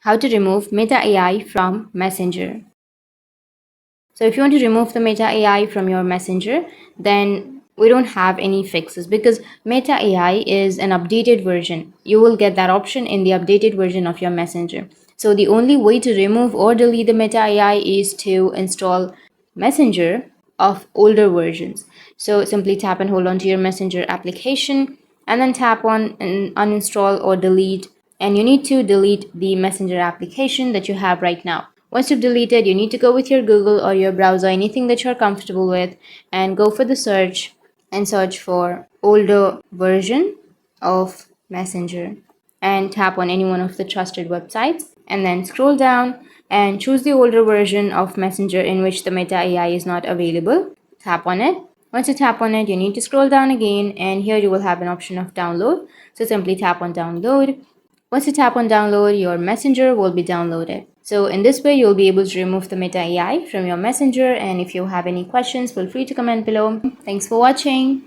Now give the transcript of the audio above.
how to remove Meta AI from Messenger. So if you want to remove the Meta AI from your Messenger, then we don't have any fixes because Meta AI is an updated version. You will get that option in the updated version of your Messenger. So the only way to remove or delete the Meta AI is to install Messenger of older versions. So simply tap and hold on to your Messenger application and then tap on and uninstall or delete. And you need to delete the Messenger application that you have right now. Once you've deleted, you need to go with your Google or your browser, anything that you're comfortable with, and go for the search and search for older version of Messenger and tap on any one of the trusted websites and then scroll down and choose the older version of Messenger in which the Meta AI is not available. Tap on it. Once you tap on it, you need to scroll down again and here you will have an option of download. So simply tap on download. Once you tap on download, your Messenger will be downloaded. So in this way, you'll be able to remove the Meta AI from your Messenger. And if you have any questions, feel free to comment below. Thanks for watching.